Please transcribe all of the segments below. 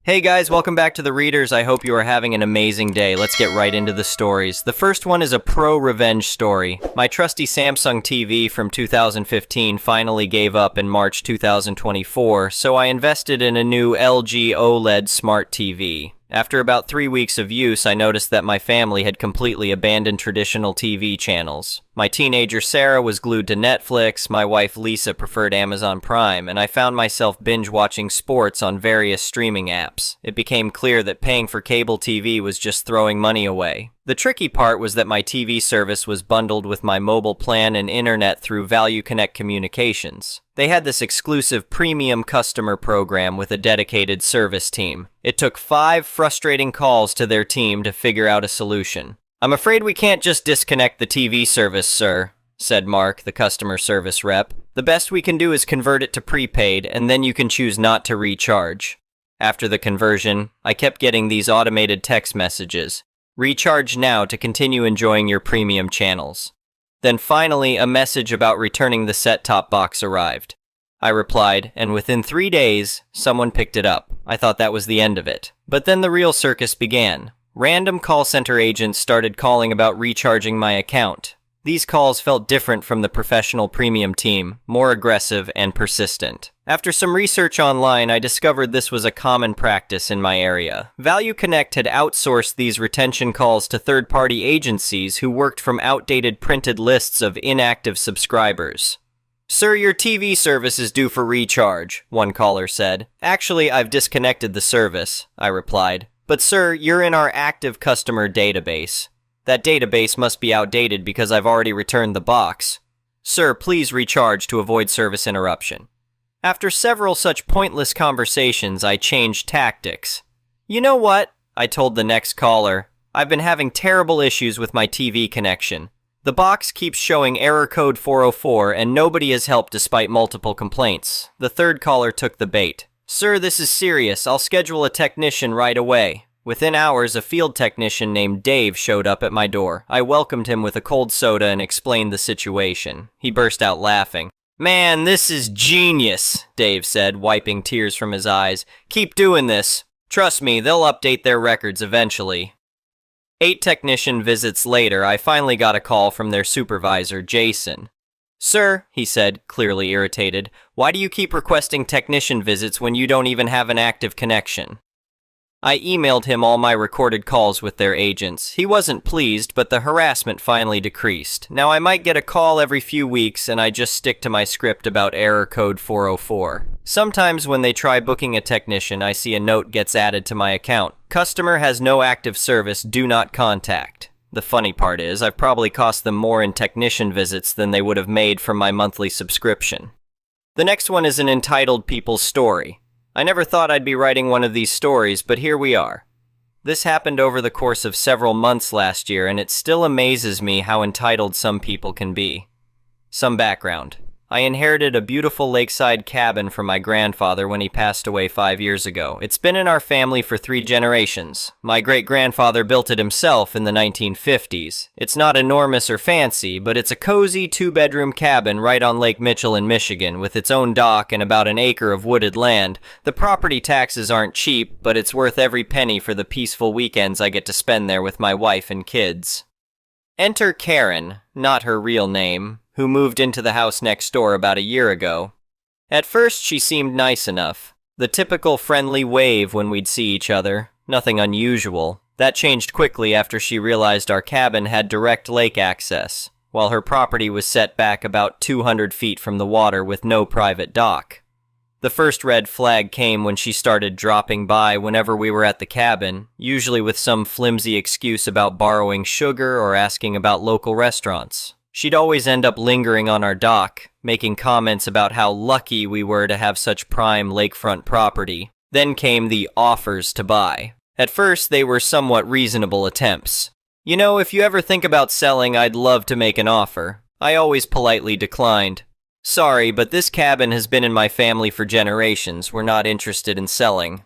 Hey guys, welcome back to The Readers. I hope you are having an amazing day. Let's get right into the stories. The first one is a pro-revenge story. My trusty Samsung TV from 2015 finally gave up in March 2024, so I invested in a new LG OLED smart TV. After about 3 weeks of use, I noticed that my family had completely abandoned traditional TV channels. My teenager Sarah was glued to Netflix, my wife Lisa preferred Amazon Prime, and I found myself binge-watching sports on various streaming apps. It became clear that paying for cable TV was just throwing money away. The tricky part was that my TV service was bundled with my mobile plan and internet through Value Connect Communications. They had this exclusive premium customer program with a dedicated service team. It took 5 frustrating calls to their team to figure out a solution. "I'm afraid we can't just disconnect the TV service, sir," said Mark, the customer service rep. "The best we can do is convert it to prepaid, and then you can choose not to recharge." After the conversion, I kept getting these automated text messages. "Recharge now to continue enjoying your premium channels." Then finally, a message about returning the set-top box arrived. I replied, and within 3 days, someone picked it up. I thought that was the end of it. But then the real circus began. Random call center agents started calling about recharging my account. These calls felt different from the professional premium team, more aggressive and persistent. After some research online, I discovered this was a common practice in my area. Value Connect had outsourced these retention calls to third-party agencies who worked from outdated printed lists of inactive subscribers. "Sir, your TV service is due for recharge," one caller said. "Actually, I've disconnected the service," I replied. "But sir, you're in our active customer database. That database must be outdated because I've already returned the box. Sir, please recharge to avoid service interruption." After several such pointless conversations, I changed tactics. "You know what?" I told the next caller. "I've been having terrible issues with my TV connection. The box keeps showing error code 404 and nobody has helped despite multiple complaints." The third caller took the bait. "Sir, this is serious. I'll schedule a technician right away." Within hours, a field technician named Dave showed up at my door. I welcomed him with a cold soda and explained the situation. He burst out laughing. "Man, this is genius," Dave said, wiping tears from his eyes. "Keep doing this. Trust me, they'll update their records eventually." 8 technician visits later, I finally got a call from their supervisor, Jason. "Sir," he said, clearly irritated, "why do you keep requesting technician visits when you don't even have an active connection?" I emailed him all my recorded calls with their agents. He wasn't pleased, but the harassment finally decreased. Now I might get a call every few weeks, and I just stick to my script about error code 404. Sometimes when they try booking a technician, I see a note gets added to my account. "Customer has no active service, do not contact." The funny part is, I've probably cost them more in technician visits than they would have made from my monthly subscription. The next one is an entitled people's story. I never thought I'd be writing one of these stories, but here we are. This happened over the course of several months last year, and it still amazes me how entitled some people can be. Some background. I inherited a beautiful lakeside cabin from my grandfather when he passed away 5 years ago. It's been in our family for 3 generations. My great-grandfather built it himself in the 1950s. It's not enormous or fancy, but it's a cozy 2-bedroom cabin right on Lake Mitchell in Michigan with its own dock and about an acre of wooded land. The property taxes aren't cheap, but it's worth every penny for the peaceful weekends I get to spend there with my wife and kids. Enter Karen, not her real name, who moved into the house next door about a year ago. At first, she seemed nice enough. The typical friendly wave when we'd see each other. Nothing unusual. That changed quickly after she realized our cabin had direct lake access, while her property was set back about 200 feet from the water with no private dock. The first red flag came when she started dropping by whenever we were at the cabin, usually with some flimsy excuse about borrowing sugar or asking about local restaurants. She'd always end up lingering on our dock, making comments about how lucky we were to have such prime lakefront property. Then came the offers to buy. At first, they were somewhat reasonable attempts. "You know, if you ever think about selling, I'd love to make an offer." I always politely declined. "Sorry, but this cabin has been in my family for generations. We're not interested in selling."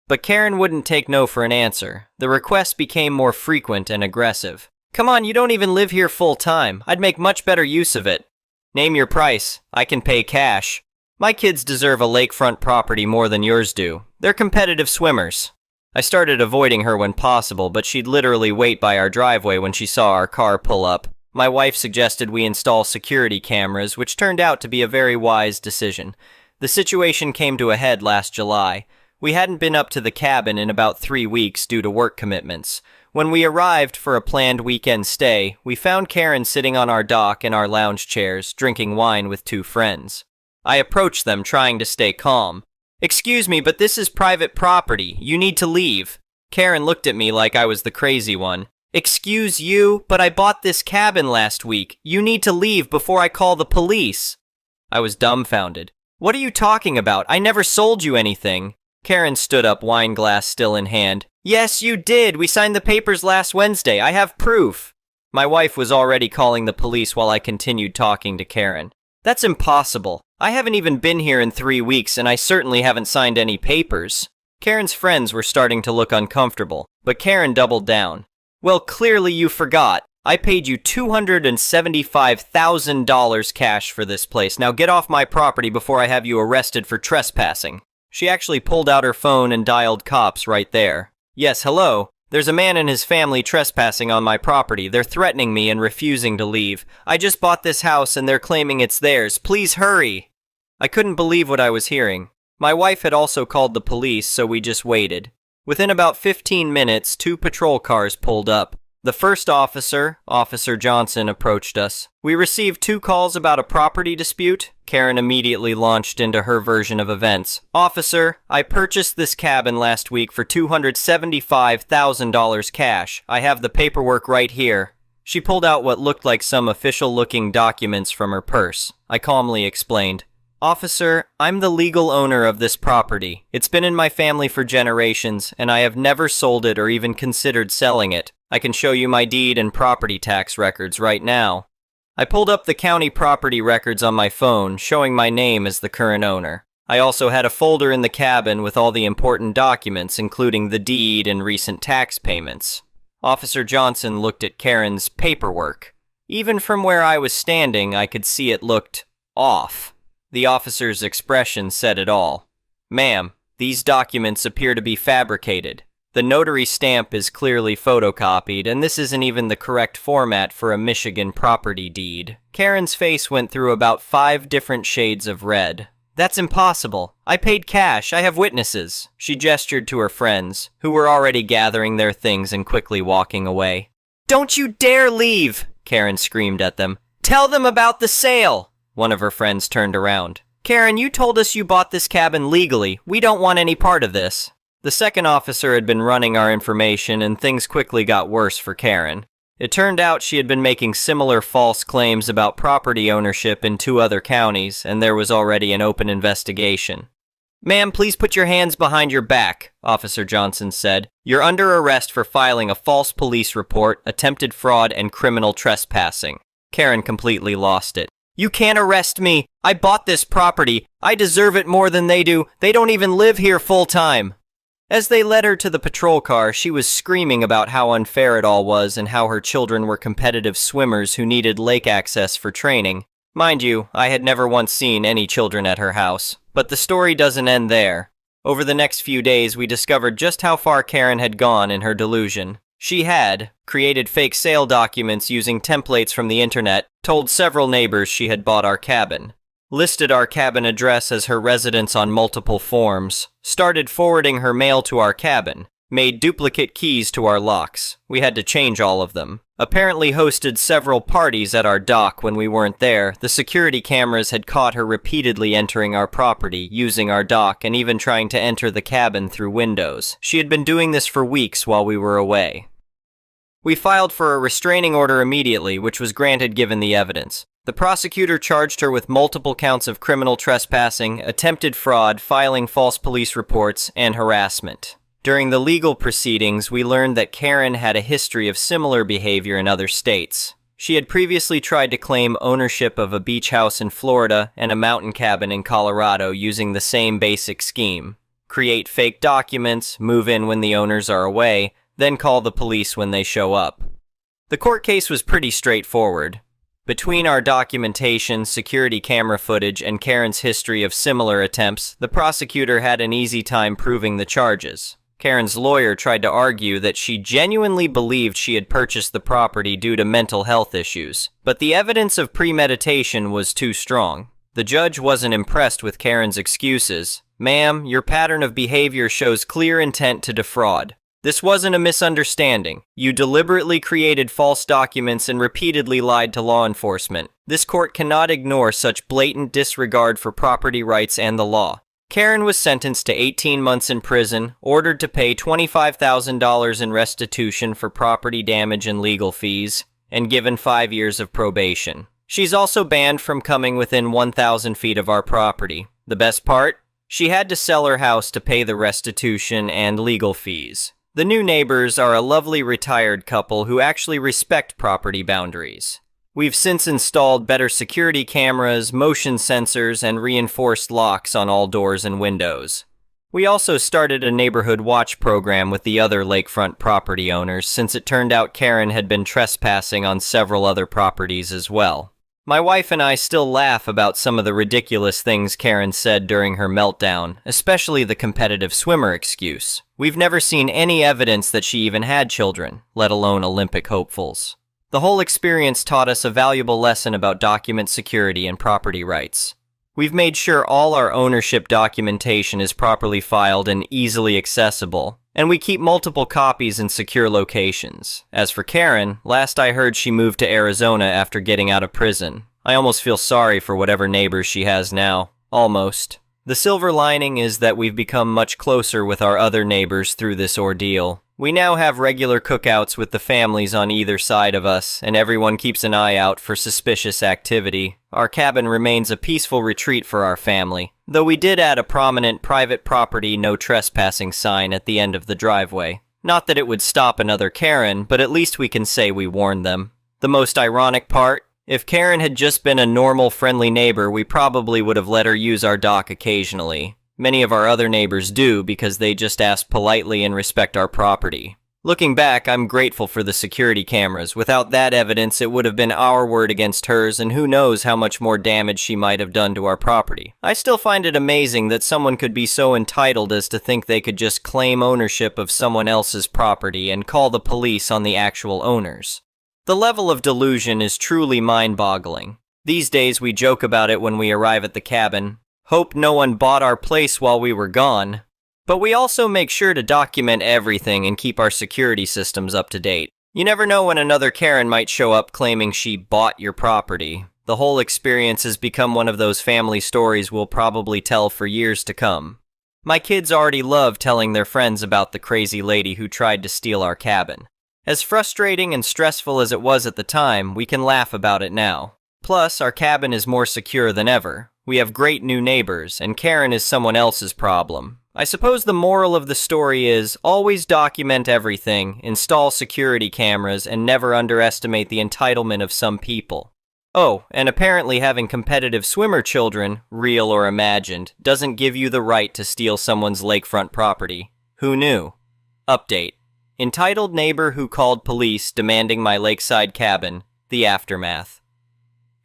But Karen wouldn't take no for an answer. The requests became more frequent and aggressive. "Come on, you don't even live here full time. I'd make much better use of it. Name your price. I can pay cash. My kids deserve a lakefront property more than yours do. They're competitive swimmers. I started avoiding her when possible, but she'd literally wait by our driveway when she saw our car pull up. My wife suggested we install security cameras, which turned out to be a very wise decision. The situation came to a head last July. We hadn't been up to the cabin in about 3 weeks due to work commitments. When we arrived for a planned weekend stay, we found Karen sitting on our dock in our lounge chairs, drinking wine with 2 friends. I approached them, trying to stay calm. "Excuse me, but this is private property. You need to leave." Karen looked at me like I was the crazy one. "Excuse you, but I bought this cabin last week. You need to leave before I call the police." I was dumbfounded. "What are you talking about? I never sold you anything." Karen stood up, wine glass still in hand. "Yes, you did. We signed the papers last Wednesday. I have proof." My wife was already calling the police while I continued talking to Karen. "That's impossible. I haven't even been here in 3 weeks, and I certainly haven't signed any papers." Karen's friends were starting to look uncomfortable, but Karen doubled down. "Well, clearly you forgot. I paid you $275,000 cash for this place. Now get off my property before I have you arrested for trespassing." She actually pulled out her phone and dialed cops right there. "Yes, hello. There's a man and his family trespassing on my property. They're threatening me and refusing to leave. I just bought this house and they're claiming it's theirs. Please hurry." I couldn't believe what I was hearing. My wife had also called the police, so we just waited. Within about 15 minutes, 2 patrol cars pulled up. The first officer, Officer Johnson, approached us. We received 2 calls about a property dispute. Karen immediately launched into her version of events. "Officer, I purchased this cabin last week for $275,000 cash. I have the paperwork right here." She pulled out what looked like some official-looking documents from her purse. I calmly explained, "Officer, I'm the legal owner of this property. It's been in my family for generations, and I have never sold it or even considered selling it. I can show you my deed and property tax records right now." I pulled up the county property records on my phone, showing my name as the current owner. I also had a folder in the cabin with all the important documents, including the deed and recent tax payments. Officer Johnson looked at Karen's paperwork. Even from where I was standing, I could see it looked off. The officer's expression said it all. "Ma'am, these documents appear to be fabricated. The notary stamp is clearly photocopied, and this isn't even the correct format for a Michigan property deed." Karen's face went through about 5 different shades of red. "That's impossible. I paid cash. I have witnesses." She gestured to her friends, who were already gathering their things and quickly walking away. "Don't you dare leave!" Karen screamed at them. "Tell them about the sale!" One of her friends turned around. "Karen, you told us you bought this cabin legally. We don't want any part of this." The second officer had been running our information, and things quickly got worse for Karen. It turned out she had been making similar false claims about property ownership in 2 other counties, and there was already an open investigation. "Ma'am, please put your hands behind your back," Officer Johnson said. "You're under arrest for filing a false police report, attempted fraud, and criminal trespassing." Karen completely lost it. "You can't arrest me. I bought this property. I deserve it more than they do. They don't even live here full time." As they led her to the patrol car, she was screaming about how unfair it all was and how her children were competitive swimmers who needed lake access for training. Mind you, I had never once seen any children at her house. But the story doesn't end there. Over the next few days, we discovered just how far Karen had gone in her delusion. She had created fake sale documents using templates from the internet, told several neighbors she had bought our cabin, listed our cabin address as her residence on multiple forms, started forwarding her mail to our cabin, made duplicate keys to our locks. We had to change all of them. Apparently hosted several parties at our dock when we weren't there. The security cameras had caught her repeatedly entering our property, using our dock, and even trying to enter the cabin through windows. She had been doing this for weeks while we were away. We filed for a restraining order immediately, which was granted given the evidence. The prosecutor charged her with multiple counts of criminal trespassing, attempted fraud, filing false police reports, and harassment. During the legal proceedings, we learned that Karen had a history of similar behavior in other states. She had previously tried to claim ownership of a beach house in Florida and a mountain cabin in Colorado using the same basic scheme. Create fake documents, move in when the owners are away, then call the police when they show up. The court case was pretty straightforward. Between our documentation, security camera footage, and Karen's history of similar attempts, the prosecutor had an easy time proving the charges. Karen's lawyer tried to argue that she genuinely believed she had purchased the property due to mental health issues, but the evidence of premeditation was too strong. The judge wasn't impressed with Karen's excuses. "Ma'am, your pattern of behavior shows clear intent to defraud. This wasn't a misunderstanding. You deliberately created false documents and repeatedly lied to law enforcement. This court cannot ignore such blatant disregard for property rights and the law." Karen was sentenced to 18 months in prison, ordered to pay $25,000 in restitution for property damage and legal fees, and given 5 years of probation. She's also banned from coming within 1,000 feet of our property. The best part? She had to sell her house to pay the restitution and legal fees. The new neighbors are a lovely retired couple who actually respect property boundaries. We've since installed better security cameras, motion sensors, and reinforced locks on all doors and windows. We also started a neighborhood watch program with the other lakefront property owners since it turned out Karen had been trespassing on several other properties as well. My wife and I still laugh about some of the ridiculous things Karen said during her meltdown, especially the competitive swimmer excuse. We've never seen any evidence that she even had children, let alone Olympic hopefuls. The whole experience taught us a valuable lesson about document security and property rights. We've made sure all our ownership documentation is properly filed and easily accessible, and we keep multiple copies in secure locations. As for Karen, last I heard she moved to Arizona after getting out of prison. I almost feel sorry for whatever neighbors she has now. Almost. The silver lining is that we've become much closer with our other neighbors through this ordeal. We now have regular cookouts with the families on either side of us, and everyone keeps an eye out for suspicious activity. Our cabin remains a peaceful retreat for our family, though we did add a prominent private property no trespassing sign at the end of the driveway. Not that it would stop another Karen, but at least we can say we warned them. The most ironic part? If Karen had just been a normal, friendly neighbor, we probably would have let her use our dock occasionally. Many of our other neighbors do because they just ask politely and respect our property. Looking back, I'm grateful for the security cameras. Without that evidence, it would have been our word against hers, and who knows how much more damage she might have done to our property. I still find it amazing that someone could be so entitled as to think they could just claim ownership of someone else's property and call the police on the actual owners. The level of delusion is truly mind-boggling. These days, we joke about it when we arrive at the cabin. Hope no one bought our place while we were gone. But we also make sure to document everything and keep our security systems up to date. You never know when another Karen might show up claiming she bought your property. The whole experience has become one of those family stories we'll probably tell for years to come. My kids already love telling their friends about the crazy lady who tried to steal our cabin. As frustrating and stressful as it was at the time, we can laugh about it now. Plus, our cabin is more secure than ever. We have great new neighbors, and Karen is someone else's problem. I suppose the moral of the story is, always document everything, install security cameras, and never underestimate the entitlement of some people. Oh, and apparently having competitive swimmer children, real or imagined, doesn't give you the right to steal someone's lakefront property. Who knew? Update. Entitled neighbor who called police demanding my lakeside cabin. The aftermath.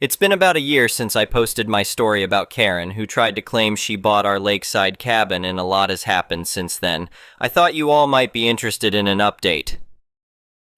It's been about a year since I posted my story about Karen, who tried to claim she bought our lakeside cabin, and a lot has happened since then. I thought you all might be interested in an update.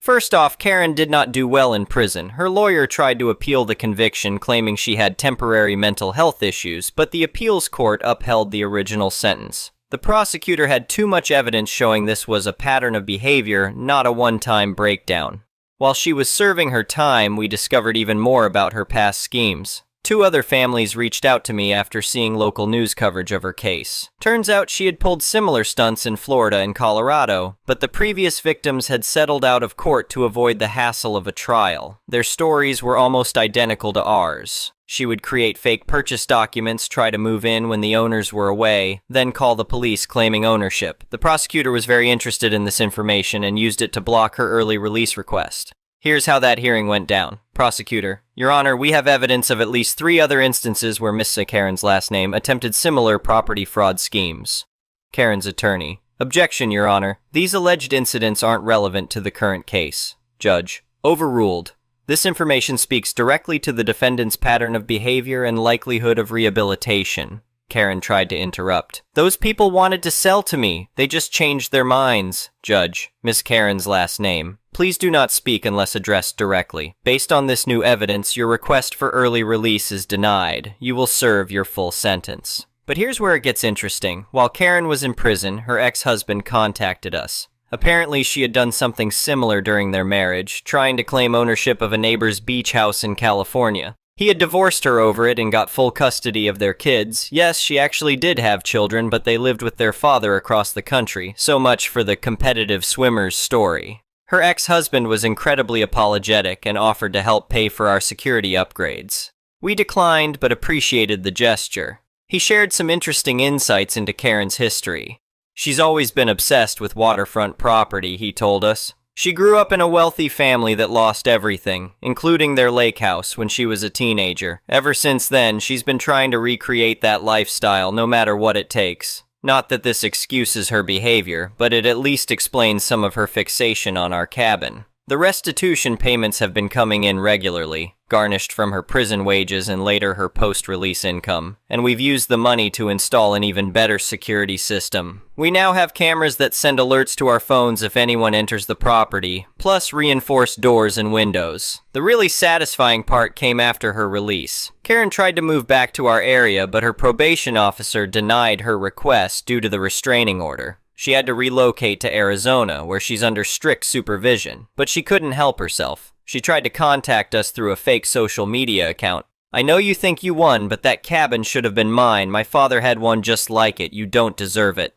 First off, Karen did not do well in prison. Her lawyer tried to appeal the conviction, claiming she had temporary mental health issues, but the appeals court upheld the original sentence. The prosecutor had too much evidence showing this was a pattern of behavior, not a one-time breakdown. While she was serving her time, we discovered even more about her past schemes. 2 other families reached out to me after seeing local news coverage of her case. Turns out she had pulled similar stunts in Florida and Colorado, but the previous victims had settled out of court to avoid the hassle of a trial. Their stories were almost identical to ours. She would create fake purchase documents, try to move in when the owners were away, then call the police claiming ownership. The prosecutor was very interested in this information and used it to block her early release request. Here's how that hearing went down. Prosecutor: Your Honor, we have evidence of at least 3 other instances where Miss Karen's last name attempted similar property fraud schemes. Karen's attorney: Objection, Your Honor. These alleged incidents aren't relevant to the current case. Judge: Overruled. This information speaks directly to the defendant's pattern of behavior and likelihood of rehabilitation. Karen tried to interrupt. Those people wanted to sell to me. They just changed their minds. Judge, Miss Karen's last name. Please do not speak unless addressed directly. Based on this new evidence, your request for early release is denied. You will serve your full sentence. But here's where it gets interesting. While Karen was in prison, her ex-husband contacted us. Apparently, she had done something similar during their marriage, trying to claim ownership of a neighbor's beach house in California. He had divorced her over it and got full custody of their kids. Yes, she actually did have children, but they lived with their father across the country. So much for the competitive swimmer's story. Her ex-husband was incredibly apologetic and offered to help pay for our security upgrades. We declined, but appreciated the gesture. He shared some interesting insights into Karen's history. She's always been obsessed with waterfront property, he told us. She grew up in a wealthy family that lost everything, including their lake house, when she was a teenager. Ever since then, she's been trying to recreate that lifestyle, no matter what it takes. Not that this excuses her behavior, but it at least explains some of her fixation on our cabin. The restitution payments have been coming in regularly, garnished from her prison wages and later her post-release income, and we've used the money to install an even better security system. We now have cameras that send alerts to our phones if anyone enters the property, plus reinforced doors and windows. The really satisfying part came after her release. Karen tried to move back to our area, but her probation officer denied her request due to the restraining order. She had to relocate to Arizona, where she's under strict supervision, but she couldn't help herself. She tried to contact us through a fake social media account. I know you think you won, but that cabin should have been mine. My father had one just like it. You don't deserve it.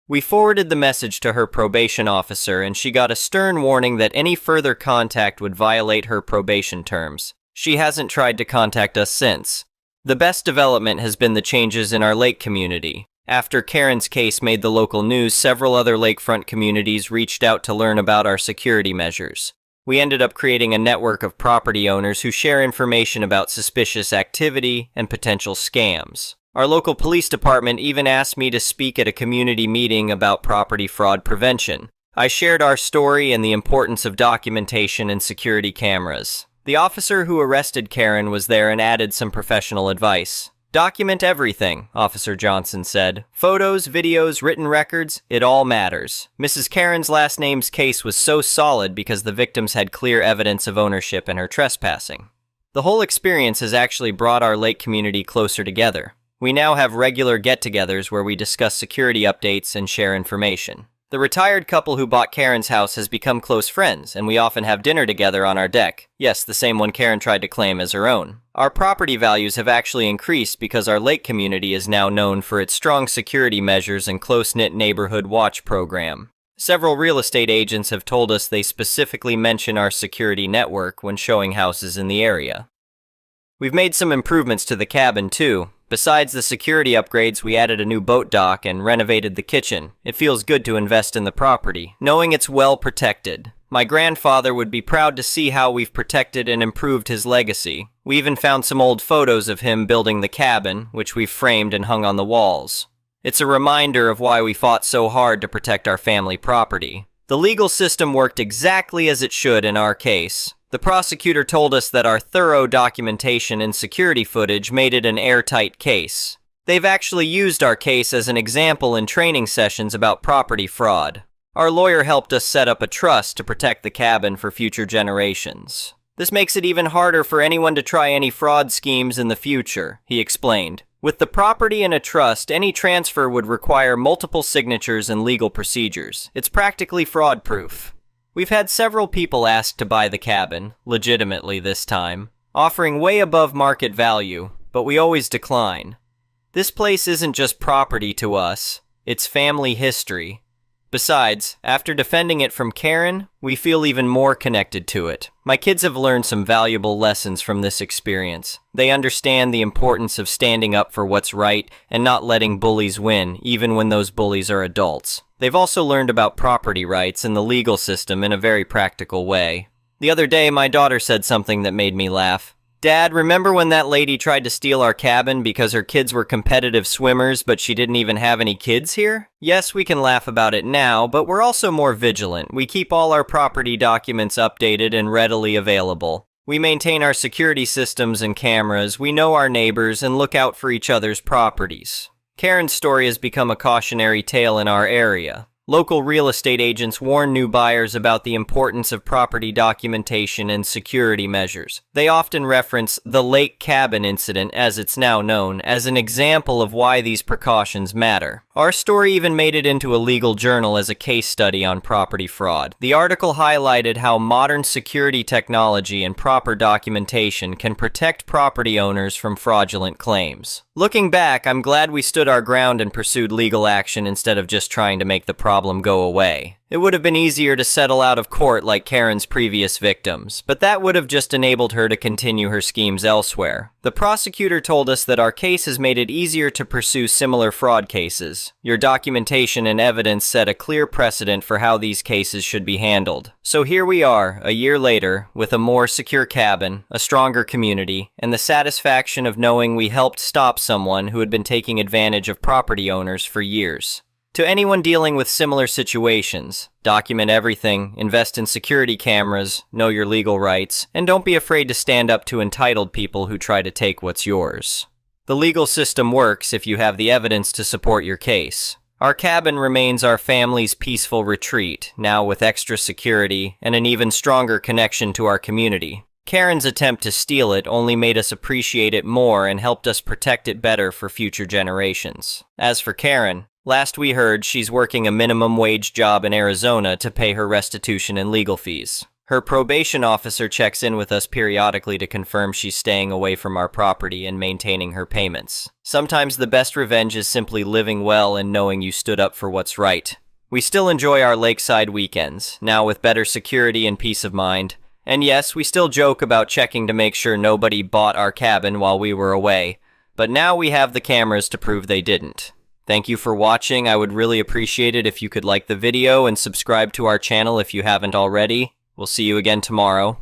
We forwarded the message to her probation officer, and she got a stern warning that any further contact would violate her probation terms. She hasn't tried to contact us since. The best development has been the changes in our lake community. After Karen's case made the local news, several other lakefront communities reached out to learn about our security measures. We ended up creating a network of property owners who share information about suspicious activity and potential scams. Our local police department even asked me to speak at a community meeting about property fraud prevention. I shared our story and the importance of documentation and security cameras. The officer who arrested Karen was there and added some professional advice. Document everything, Officer Johnson said. Photos, videos, written records, it all matters. Mrs. Karen's last name's case was so solid because the victims had clear evidence of ownership and her trespassing. The whole experience has actually brought our lake community closer together. We now have regular get-togethers where we discuss security updates and share information. The retired couple who bought Karen's house has become close friends, and we often have dinner together on our deck. Yes, the same one Karen tried to claim as her own. Our property values have actually increased because our lake community is now known for its strong security measures and close-knit neighborhood watch program. Several real estate agents have told us they specifically mention our security network when showing houses in the area. We've made some improvements to the cabin, too. Besides the security upgrades, we added a new boat dock and renovated the kitchen. It feels good to invest in the property, knowing it's well protected. My grandfather would be proud to see how we've protected and improved his legacy. We even found some old photos of him building the cabin, which we've framed and hung on the walls. It's a reminder of why we fought so hard to protect our family property. The legal system worked exactly as it should in our case. The prosecutor told us that our thorough documentation and security footage made it an airtight case. They've actually used our case as an example in training sessions about property fraud. Our lawyer helped us set up a trust to protect the cabin for future generations. This makes it even harder for anyone to try any fraud schemes in the future, he explained. With the property in a trust, any transfer would require multiple signatures and legal procedures. It's practically fraud-proof. We've had several people ask to buy the cabin, legitimately this time, offering way above market value, but we always decline. This place isn't just property to us, it's family history. Besides, after defending it from Karen, we feel even more connected to it. My kids have learned some valuable lessons from this experience. They understand the importance of standing up for what's right and not letting bullies win, even when those bullies are adults. They've also learned about property rights and the legal system in a very practical way. The other day, my daughter said something that made me laugh. Dad, remember when that lady tried to steal our cabin because her kids were competitive swimmers, but she didn't even have any kids here? Yes, we can laugh about it now, but we're also more vigilant. We keep all our property documents updated and readily available. We maintain our security systems and cameras, we know our neighbors, and look out for each other's properties. Karen's story has become a cautionary tale in our area. Local real estate agents warn new buyers about the importance of property documentation and security measures. They often reference the lake cabin incident, as it's now known, as an example of why these precautions matter. Our story even made it into a legal journal as a case study on property fraud. The article highlighted how modern security technology and proper documentation can protect property owners from fraudulent claims. Looking back, I'm glad we stood our ground and pursued legal action instead of just trying to make the problem go away. It would have been easier to settle out of court like Karen's previous victims, but that would have just enabled her to continue her schemes elsewhere. The prosecutor told us that our case has made it easier to pursue similar fraud cases. Your documentation and evidence set a clear precedent for how these cases should be handled. So here we are, a year later, with a more secure cabin, a stronger community, and the satisfaction of knowing we helped stop someone who had been taking advantage of property owners for years. To anyone dealing with similar situations, document everything, invest in security cameras, know your legal rights, and don't be afraid to stand up to entitled people who try to take what's yours. The legal system works if you have the evidence to support your case. Our cabin remains our family's peaceful retreat, now with extra security and an even stronger connection to our community. Karen's attempt to steal it only made us appreciate it more and helped us protect it better for future generations. As for Karen, last we heard, she's working a minimum wage job in Arizona to pay her restitution and legal fees. Her probation officer checks in with us periodically to confirm she's staying away from our property and maintaining her payments. Sometimes the best revenge is simply living well and knowing you stood up for what's right. We still enjoy our lakeside weekends, now with better security and peace of mind. And yes, we still joke about checking to make sure nobody bought our cabin while we were away, but now we have the cameras to prove they didn't. Thank you for watching. I would really appreciate it if you could like the video and subscribe to our channel if you haven't already. We'll see you again tomorrow.